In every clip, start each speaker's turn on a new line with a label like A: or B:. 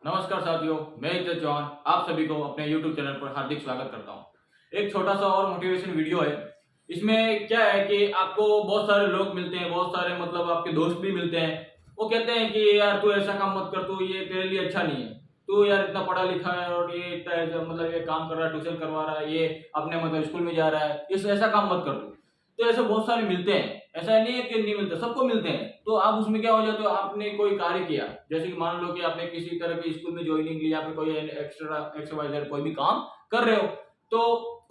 A: नमस्कार साथियों, मैं इज्जत जॉन आप सभी को अपने YouTube चैनल पर हार्दिक स्वागत करता हूं। एक छोटा सा और मोटिवेशन वीडियो है। इसमें क्या है कि आपको बहुत सारे लोग मिलते हैं, बहुत सारे मतलब आपके दोस्त भी मिलते हैं। वो कहते हैं कि यार तू ऐसा काम मत कर, तू ये तेरे लिए अच्छा नहीं है, तू यार इतना पढ़ा लिखा है और ये इतना मतलब ये काम कर रहा है, ट्यूशन करवा रहा है, ये अपने मतलब स्कूल में जा रहा है, इस ऐसा काम मत कर तू। तो ऐसे बहुत सारे मिलते हैं, ऐसा नहीं है कि नहीं मिलते, सबको मिलते हैं। तो आप उसमें क्या हो जाते हो, आपने कोई कार्य किया, जैसे कि मान लो कि आपने किसी तरह के स्कूल में ज्वाइनिंग ली या फिर कोई एक्स्ट्रा एक्सरवाइजर कोई भी काम कर रहे हो, तो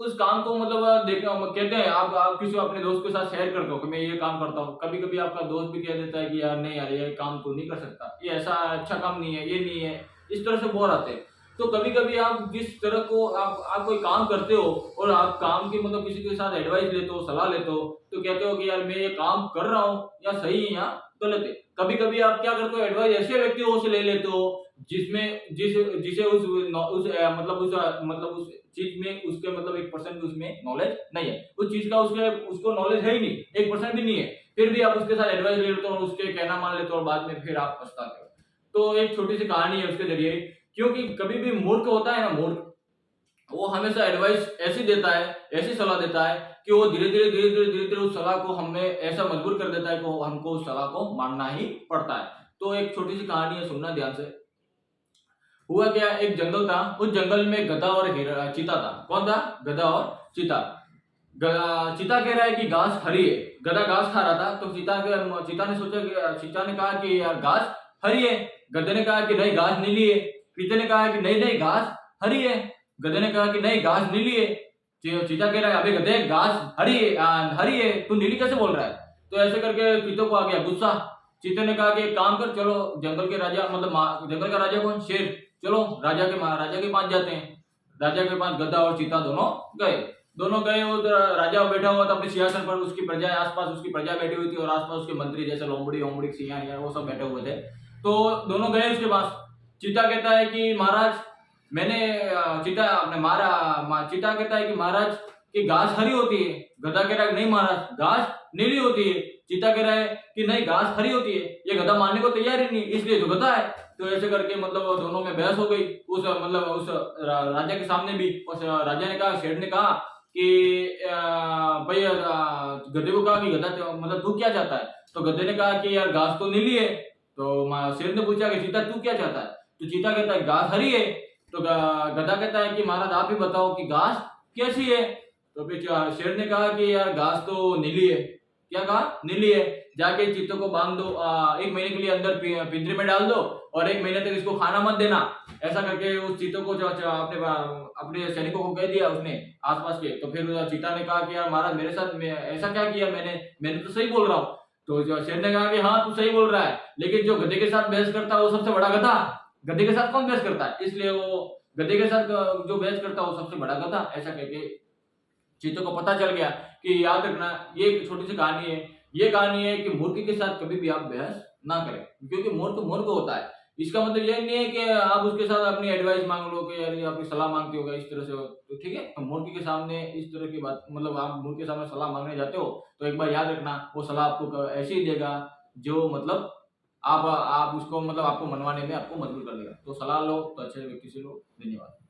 A: उस काम को मतलब देखो कहते हैं आप किसी अपने दोस्त के साथ शेयर करते हो कि मैं ये काम करता हूँ। कभी कभी आपका दोस्त भी कह देता है कि यार नहीं यार ये काम तो नहीं कर सकता, ये ऐसा अच्छा काम नहीं है, ये नहीं है, इस तरह से बोर आते हैं। तो कभी कभी आप जिस तरह को आप कोई काम करते हो और आप काम की मतलब किसी के साथ एडवाइस लेते हो, सलाह लेते हो, तो कहते हो कि यार मैं ये काम कर रहा हूँ या सही है या गलत है। कभी कभी आप क्या करते हो, एडवाइस ऐसे व्यक्तियों से ले लेते हो जिसमें जिस जिसे मतलब उस चीज में उसके मतलब 1% भी उसमें नॉलेज नहीं है, उस चीज का उसको नॉलेज है ही नहीं, 1% भी नहीं है। फिर भी आप उसके साथ एडवाइस ले लेते हो और उसके कहना मान लेते हो और बाद में फिर आप पछताते हो। तो एक छोटी सी कहानी है उसके जरिए, क्योंकि कभी भी मूर्ख होता है ना, मूर्ख, वो हमेशा एडवाइस ऐसी देता है, ऐसी सलाह देता है कि वो धीरे धीरे उस सलाह को हमें ऐसा मजबूर कर देता है कि हमको उस सलाह को मानना ही पड़ता है। तो एक छोटी सी कहानी है, सुनना ध्यान से। हुआ क्या, एक जंगल था, उस जंगल में गधा और चीता था। कौन था? गधा और चीता। चीता कह रहा है कि घास हरी है, गधा घास खा रहा था। तो चीता ने सोचा कि चीता ने कहा कि यार घास हरी है। गधे ने कहा कि नहीं घास नीली है। चीते ने कहा कि नहीं नहीं घास हरी है। गधे ने कहा कि नहीं घास नीली है। चीता कह रहा है अबे गधे घास हरी है, तू नीली कैसे बोल रहा है? तो ऐसे करके चीतों को आ गया गुस्सा। चीते ने कहा कि एक काम कर, चलो जंगल के राजा मतलब जंगल का राजा कौन? शेर। चलो राजा के पास जाते हैं। राजा के पास गधा और चीता दोनों गए उधर। राजा बैठा हुआ था अपने सिंहासन पर, उसकी प्रजा आसपास उसकी प्रजा बैठी हुई थी और आसपास उसके मंत्री जैसे लोमड़ी ओमड़ी सियार वो सब बैठे हुए थे। तो दोनों गए उसके पास। चीता कहता है कि महाराज मैंने चीता कहता है कि महाराज की घास हरी होती है। गधा कह रहा है नहीं महाराज घास नीली होती है। चीता कह रहा है कि नहीं घास हरी होती है। ये गधा मानने को तैयार ही नहीं, इसलिए तो गधा है। तो ऐसे करके मतलब दोनों में बहस हो गई। उस राजा के सामने भी उस राजा ने कहा, शेर ने कहा कि भाई गधे को कहा कि गधा मतलब तू क्या चाहता है? तो गधे ने कहा कि यार घास तो नीली है। तो शेर ने पूछा कि चीता तू क्या चाहता है? तो चीता कहता है घास हरी है। तो गधा कहता है कि महाराज आप ही बताओ कि घास कैसी है? तो फिर शेर ने कहा कि यार घास तो नीली है। क्या कहा? नीली है। जाके चीतों को बांध दो, 1 महीने के लिए अंदर पिंजरे में डाल दो और 1 महीने तक इसको खाना मत देना। ऐसा करके उस चीतों को अपने सैनिकों को कह दिया उसने आसपास के। तो फिर चीता ने कहा कि यार महाराज मेरे साथ ऐसा क्या किया मैंने तो सही बोल रहा हूँ। तो शेर ने कहा कि हाँ तू सही बोल रहा है, लेकिन जो गधे के साथ बहस करता है वो सबसे बड़ा गधा। गधे के साथ कौन बहस करता है? इसलिए वो गधे के साथ जो बहस करता है वो सबसे बड़ा गधा। ऐसा कहके चीतों को पता चल गया कि याद रखना, ये एक छोटी सी कहानी है। ये कहानी है कि मूर्ख के साथ कभी भी आप बहस ना करें, क्योंकि मूर्ख मूर्ख होता है। इसका मतलब ये नहीं है कि आप उसके साथ अपनी एडवाइस मांग लो कि यार आपकी सलाह मांगते होगा इस तरह से तो ठीक है। तो मूर्ख के सामने इस तरह की बात मतलब आप मूर्ख के सामने सलाह मांगने जाते हो तो एक बार याद रखना वो सलाह आपको ऐसी ही देगा जो मतलब आप उसको मतलब आपको मनवाने में आपको मजबूर कर देगा। तो सलाह लो तो अच्छे व्यक्ति से लो। धन्यवाद।